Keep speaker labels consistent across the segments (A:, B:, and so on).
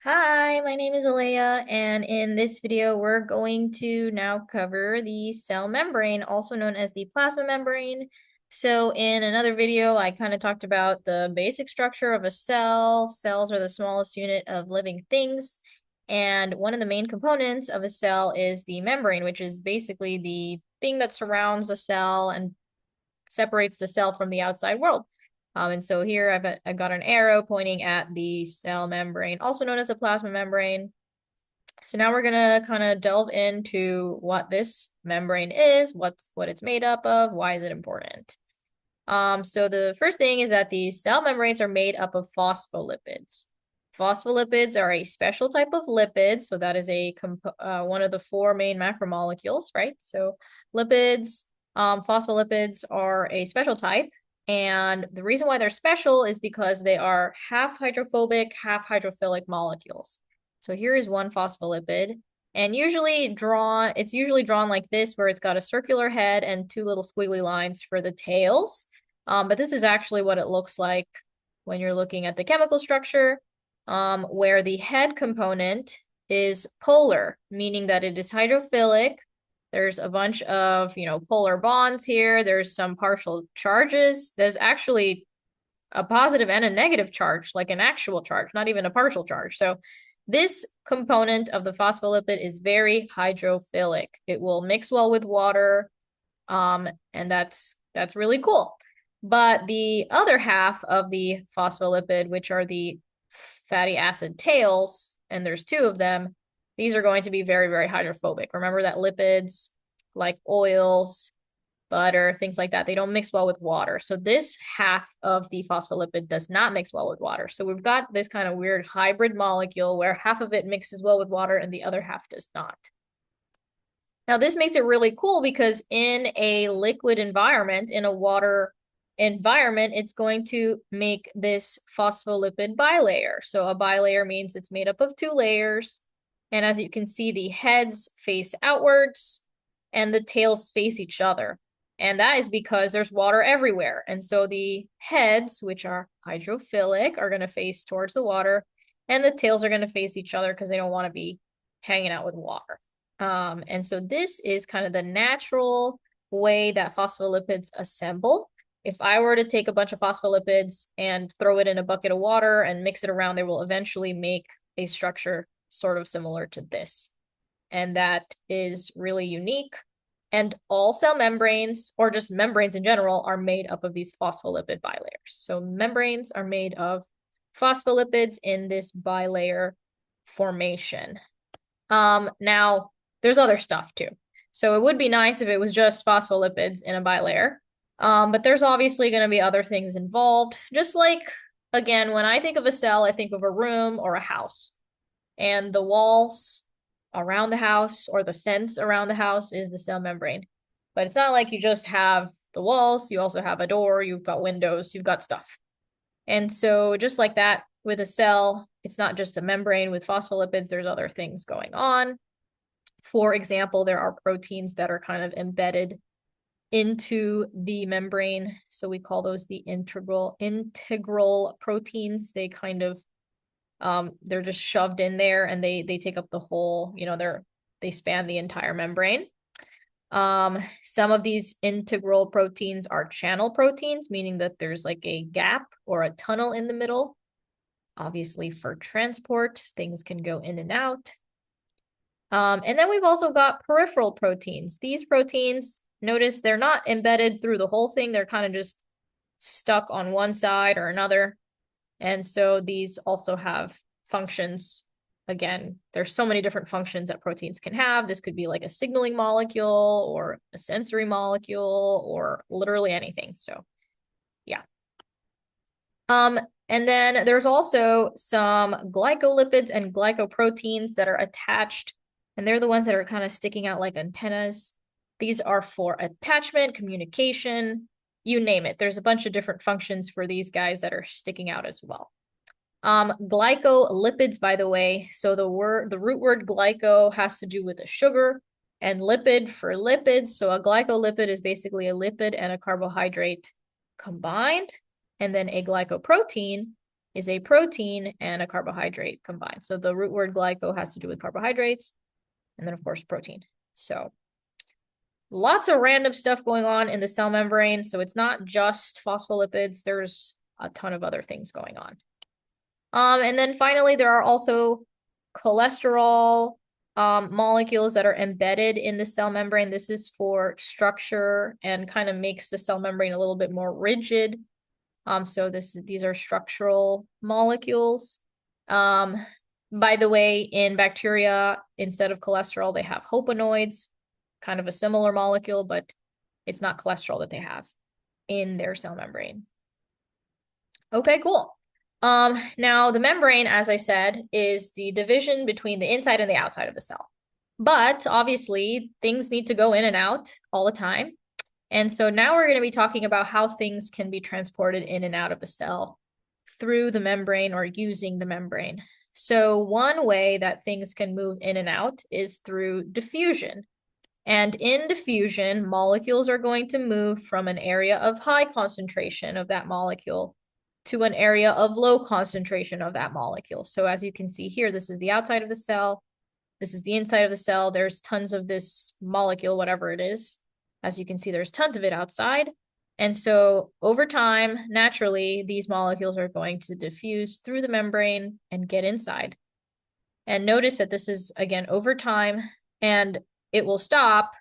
A: Hi, my name is Alea, and in this video, we're going to now cover the cell membrane, also known as the plasma membrane. So in another video, I kind of talked about the basic structure of a cell. Cells are the smallest unit of living things, and one of the main components of a cell is the membrane, which is basically the thing that surrounds the cell and separates the cell from the outside world. And so here I've got an arrow pointing at the cell membrane, also known as a plasma membrane. So now we're gonna kind of delve into what this membrane is, what it's made up of, why is it important. So the first thing is that these cell membranes are made up of phospholipids. Phospholipids are a special type of lipid, so that is one of the four main macromolecules, right? So lipids, phospholipids are a special type, and the reason why they're special is because they are half hydrophobic, half hydrophilic molecules. So here is one phospholipid, and it's usually drawn like this, where it's got a circular head and two little squiggly lines for the tails. But this is actually what it looks like when you're looking at the chemical structure, where the head component is polar, meaning that it is hydrophilic. There's a bunch of, polar bonds here. There's some partial charges. There's actually a positive and a negative charge, like an actual charge, not even a partial charge. So this component of the phospholipid is very hydrophilic. It will mix well with water, and that's really cool. But the other half of the phospholipid, which are the fatty acid tails, and there's two of them, these are going to be very, very hydrophobic. Remember that lipids, like oils, butter, things like that, they don't mix well with water. So this half of the phospholipid does not mix well with water. So we've got this kind of weird hybrid molecule where half of it mixes well with water and the other half does not. Now, this makes it really cool because in a liquid environment, in a water environment, it's going to make this phospholipid bilayer. So a bilayer means it's made up of two layers. And as you can see, the heads face outwards and the tails face each other. And that is because there's water everywhere. And so the heads, which are hydrophilic, are going to face towards the water, and the tails are going to face each other because they don't want to be hanging out with water. And so this is kind of the natural way that phospholipids assemble. If I were to take a bunch of phospholipids and throw it in a bucket of water and mix it around, they will eventually make a structure sort of similar to this. And that is really unique. And all cell membranes, or just membranes in general, are made up of these phospholipid bilayers. So membranes are made of phospholipids in this bilayer formation. Now, there's other stuff too. So it would be nice if it was just phospholipids in a bilayer. But there's obviously going to be other things involved. Just like, again, when I think of a cell, I think of a room or a house. And the walls around the house or the fence around the house is the cell membrane. But it's not like you just have the walls, you also have a door, you've got windows, you've got stuff. And so just like that with a cell, it's not just a membrane with phospholipids, there's other things going on. For example, there are proteins that are kind of embedded into the membrane. So we call those the integral proteins. They kind of they're just shoved in there and they take up the whole, they span the entire membrane. Some of these integral proteins are channel proteins, meaning that there's like a gap or a tunnel in the middle. Obviously, for transport, things can go in and out. And then we've also got peripheral proteins. These proteins, notice they're not embedded through the whole thing. They're kind of just stuck on one side or another. And so these also have functions. Again, there's so many different functions that proteins can have. This could be like a signaling molecule or a sensory molecule or literally anything. So yeah. And then there's also some glycolipids and glycoproteins that are attached, and they're the ones that are kind of sticking out like antennas. These are for attachment, communication, you name it. There's a bunch of different functions for these guys that are sticking out as well. Glycolipids, by the way, so the root word glyco has to do with a sugar, and lipid for lipids. So a glycolipid is basically a lipid and a carbohydrate combined. And then a glycoprotein is a protein and a carbohydrate combined. So the root word glyco has to do with carbohydrates, and then of course protein. So lots of random stuff going on in the cell membrane. So it's not just phospholipids, there's a ton of other things going on. And then finally, there are also cholesterol molecules that are embedded in the cell membrane. This is for structure and kind of makes the cell membrane a little bit more rigid. So these are structural molecules. By the way, in bacteria, instead of cholesterol, they have hopanoids, kind of a similar molecule, but it's not cholesterol that they have in their cell membrane. Okay, cool. Now the membrane, as I said, is the division between the inside and the outside of the cell. But obviously, things need to go in and out all the time. And so now we're going to be talking about how things can be transported in and out of the cell through the membrane or using the membrane. So one way that things can move in and out is through diffusion. And in diffusion, molecules are going to move from an area of high concentration of that molecule to an area of low concentration of that molecule. So as you can see here, this is the outside of the cell. This is the inside of the cell. There's tons of this molecule, whatever it is. As you can see, there's tons of it outside. And so over time, naturally, these molecules are going to diffuse through the membrane and get inside. And notice that this is, again, over time, and it will stop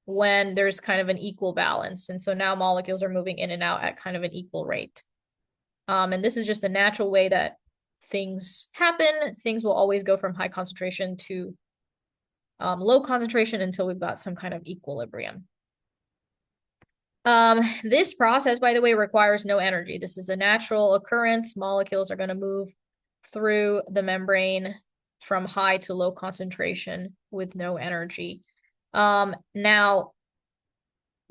A: when there's kind of an equal balance. And so now molecules are moving in and out at kind of an equal rate. And this is just a natural way that things happen. Things will always go from high concentration to low concentration until we've got some kind of equilibrium. This process, by the way, requires no energy. This is a natural occurrence. Molecules are going to move through the membrane from high to low concentration with no energy. Now,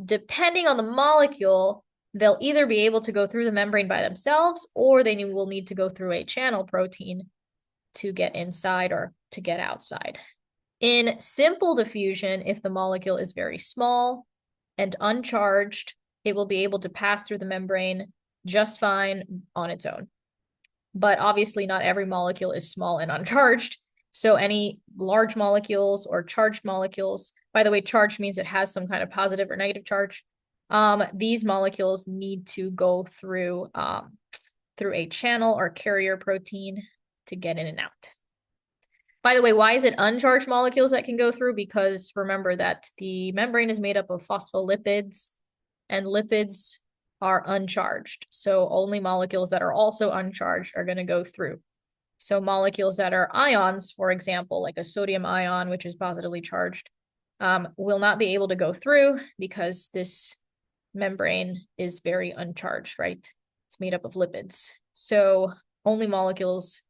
A: depending on the molecule, they'll either be able to go through the membrane by themselves, or they will need to go through a channel protein to get inside or to get outside. In simple diffusion, if the molecule is very small and uncharged, it will be able to pass through the membrane just fine on its own. But obviously not every molecule is small and uncharged. So any large molecules or charged molecules, by the way, charged means it has some kind of positive or negative charge. These molecules need to go through a channel or carrier protein to get in and out. By the way, why is it uncharged molecules that can go through? Because remember that the membrane is made up of phospholipids, and lipids are uncharged. So only molecules that are also uncharged are going to go through. So molecules that are ions, for example, like a sodium ion, which is positively charged, will not be able to go through because this membrane is very uncharged, right? It's made up of lipids. So only molecules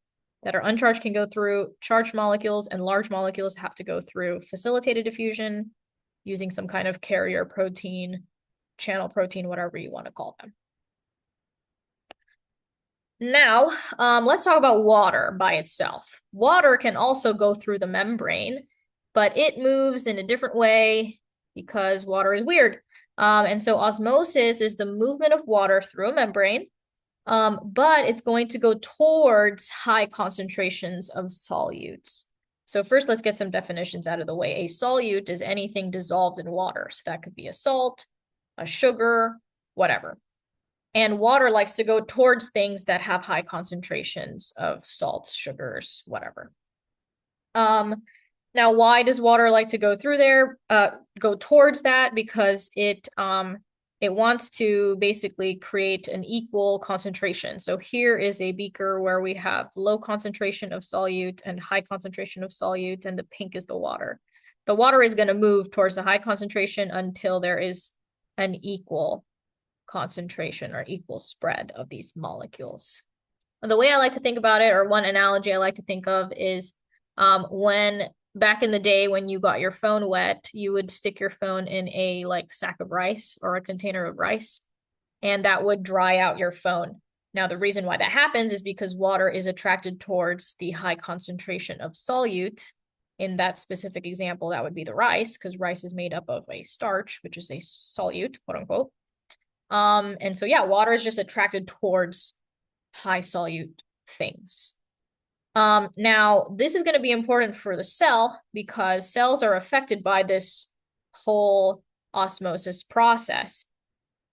A: that are uncharged can go through. Charged molecules and large molecules have to go through facilitated diffusion using some kind of carrier protein, channel protein, whatever you want to call them. Now, let's talk about water by itself. Water can also go through the membrane, but it moves in a different way because water is weird. And so osmosis is the movement of water through a membrane, but it's going to go towards high concentrations of solutes. So first, let's get some definitions out of the way. A solute is anything dissolved in water. So that could be a salt, a sugar, whatever. And water likes to go towards things that have high concentrations of salts, sugars, whatever. Now, why does water like to go through there? Go towards that because it wants to basically create an equal concentration. So here is a beaker where we have low concentration of solute and high concentration of solute, and the pink is the water. The water is going to move towards the high concentration until there is an equal concentration or equal spread of these molecules. And the way I like to think about it, or one analogy I like to think of, is when back in the day when you got your phone wet, you would stick your phone in a sack of rice or a container of rice, and that would dry out your phone. Now, the reason why that happens is because water is attracted towards the high concentration of solute. In that specific example, that would be the rice, because rice is made up of a starch, which is a solute, quote unquote. And so, yeah, water is just attracted towards high solute things. Now, this is going to be important for the cell because cells are affected by this whole osmosis process.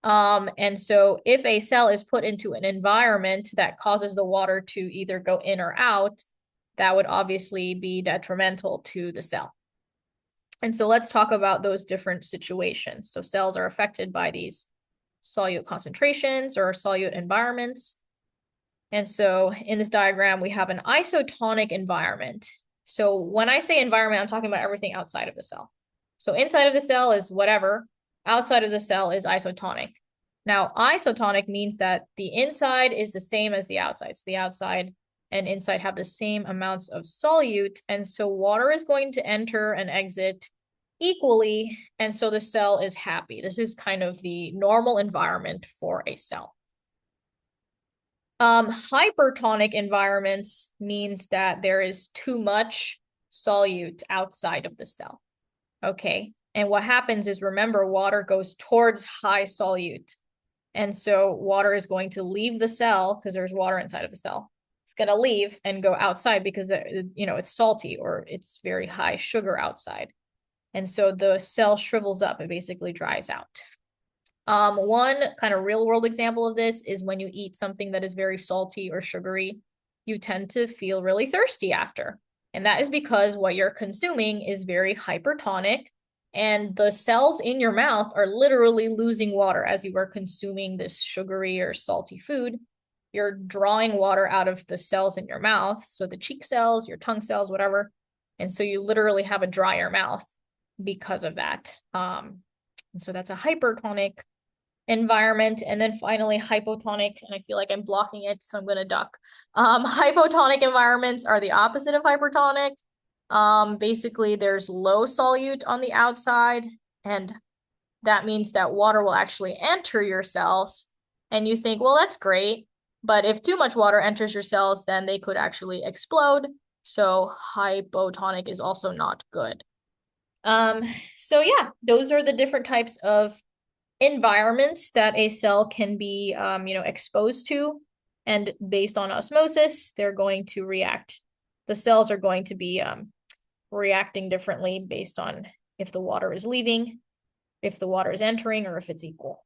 A: And so if a cell is put into an environment that causes the water to either go in or out, that would obviously be detrimental to the cell. And so let's talk about those different situations. So cells are affected by these solute concentrations or solute environments. And so in this diagram, we have an isotonic environment. So when I say environment, I'm talking about everything outside of the cell. So inside of the cell is whatever, outside of the cell is isotonic. Now, isotonic means that the inside is the same as the outside. So the outside and inside have the same amounts of solute. And so water is going to enter and exit equally. And so the cell is happy. This is kind of the normal environment for a cell. Hypertonic environments means that there is too much solute outside of the cell. Okay. And what happens is, remember, water goes towards high solute. And so water is going to leave the cell because there's water inside of the cell. It's going to leave and go outside because it's salty or it's very high sugar outside. And so the cell shrivels up, it basically dries out. One kind of real world example of this is when you eat something that is very salty or sugary, you tend to feel really thirsty after. And that is because what you're consuming is very hypertonic, and the cells in your mouth are literally losing water as you are consuming this sugary or salty food. You're drawing water out of the cells in your mouth, so the cheek cells, your tongue cells, whatever. And so you literally have a drier mouth because of that. And so that's a hypertonic environment. And then finally hypotonic, and I feel like I'm blocking it, so I'm going to duck. Hypotonic environments are the opposite of hypertonic. Basically there's low solute on the outside, and that means that water will actually enter your cells, and you think, well, that's great, but if too much water enters your cells, then they could actually explode. So hypotonic is also not good. So yeah, those are the different types of environments that a cell can be exposed to, and based on osmosis they're going to react. The cells are going to be reacting differently based on if the water is leaving, if the water is entering, or if it's equal.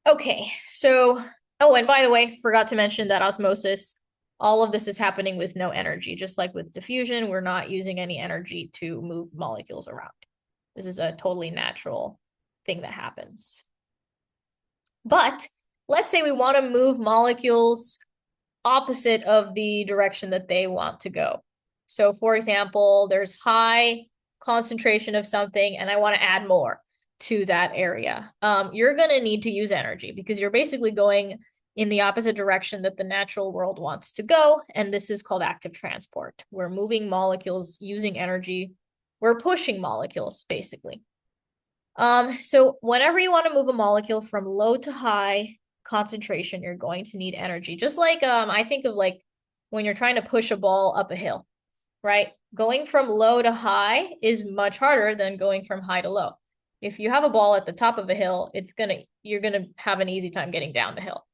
A: Okay, so and by the way, forgot to mention that osmosis, all of this is happening with no energy. Just like with diffusion, we're not using any energy to move molecules around. This is a totally natural thing that happens. But let's say we want to move molecules opposite of the direction that they want to go. So for example, there's high concentration of something and I want to add more to that area. You're going to need to use energy because you're basically going in the opposite direction that the natural world wants to go. And this is called active transport. We're moving molecules using energy. We're pushing molecules, basically. So whenever you want to move a molecule from low to high concentration, you're going to need energy. Just like I think of like when you're trying to push a ball up a hill, right? Going from low to high is much harder than going from high to low. If you have a ball at the top of a hill, you're gonna have an easy time getting down the hill.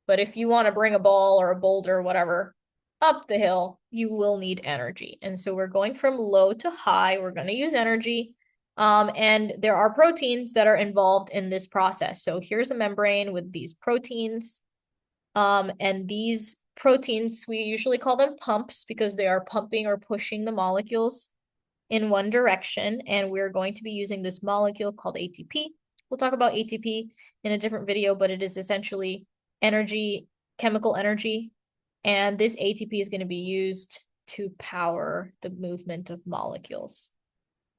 A: But if you want to bring a ball or a boulder or whatever up the hill, you will need energy. And so we're going from low to high. We're going to use energy. And there are proteins that are involved in this process. So here's a membrane with these proteins. And these proteins, we usually call them pumps because they are pumping or pushing the molecules in one direction. And we're going to be using this molecule called ATP. We'll talk about ATP in a different video, but it is essentially energy, chemical energy. And this ATP is going to be used to power the movement of molecules.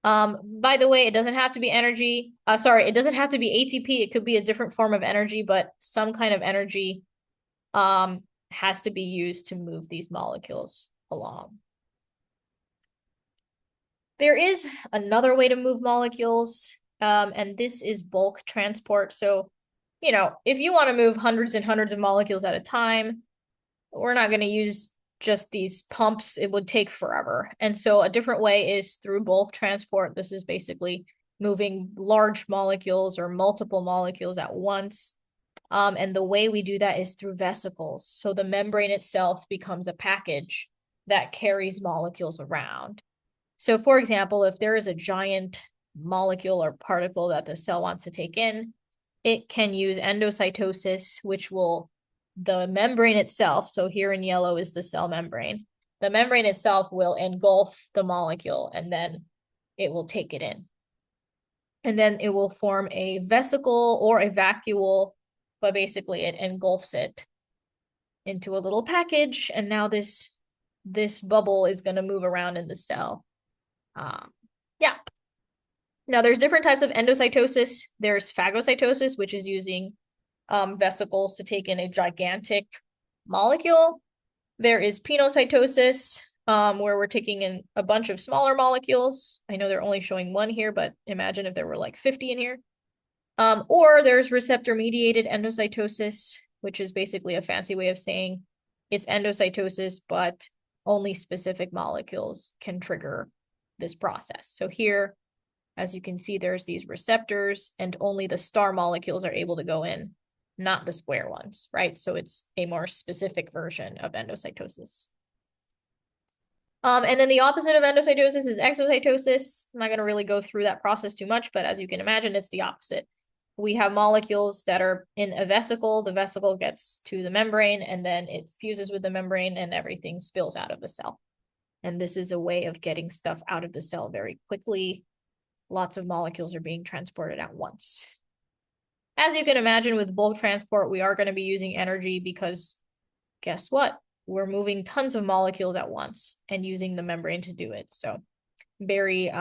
A: By the way, it doesn't have to be energy. It doesn't have to be ATP. It could be a different form of energy, but some kind of energy has to be used to move these molecules along. There is another way to move molecules, and this is bulk transport. So, if you want to move hundreds and hundreds of molecules at a time, we're not going to use just these pumps. It would take forever. And so a different way is through bulk transport. This is basically moving large molecules or multiple molecules at once. And the way we do that is through vesicles. So the membrane itself becomes a package that carries molecules around. So for example, if there is a giant molecule or particle that the cell wants to take in, it can use endocytosis, which will, the membrane itself, so here in yellow is the cell membrane, the membrane itself will engulf the molecule and then it will take it in. And then it will form a vesicle or a vacuole, but basically it engulfs it into a little package. And now this bubble is going to move around in the cell. Yeah. Now there's different types of endocytosis. There's phagocytosis, which is using vesicles to take in a gigantic molecule. There is pinocytosis, where we're taking in a bunch of smaller molecules. I know they're only showing one here, but imagine if there were like 50 in here. Or there's receptor-mediated endocytosis, which is basically a fancy way of saying it's endocytosis, but only specific molecules can trigger this process. So here, as you can see, there's these receptors and only the star molecules are able to go in, not the square ones, right? So it's a more specific version of endocytosis. And then the opposite of endocytosis is exocytosis. I'm not going to really go through that process too much, but as you can imagine, it's the opposite. We have molecules that are in a vesicle. The vesicle gets to the membrane, and then it fuses with the membrane, and everything spills out of the cell. And this is a way of getting stuff out of the cell very quickly. Lots of molecules are being transported at once. As you can imagine, with bulk transport, we are going to be using energy because guess what? We're moving tons of molecules at once and using the membrane to do it. So very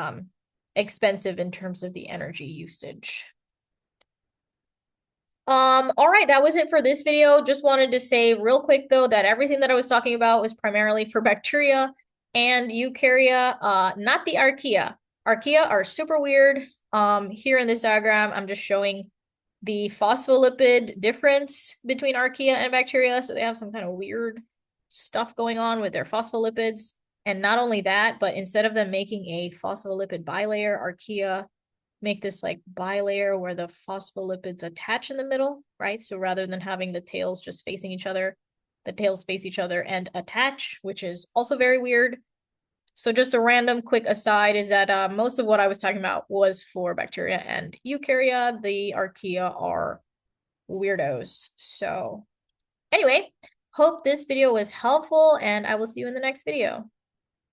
A: expensive in terms of the energy usage. All right, that was it for this video. Just wanted to say real quick though that everything that I was talking about was primarily for bacteria and eukarya, not the archaea. Archaea are super weird. Here in this diagram, I'm just showing the phospholipid difference between archaea and bacteria. So they have some kind of weird stuff going on with their phospholipids. And not only that, but instead of them making a phospholipid bilayer, archaea make this like bilayer where the phospholipids attach in the middle, right? So rather than having the tails just facing each other, the tails face each other and attach, which is also very weird. So just a random quick aside is that most of what I was talking about was for bacteria and eukarya. The archaea are weirdos. So anyway, hope this video was helpful and I will see you in the next video.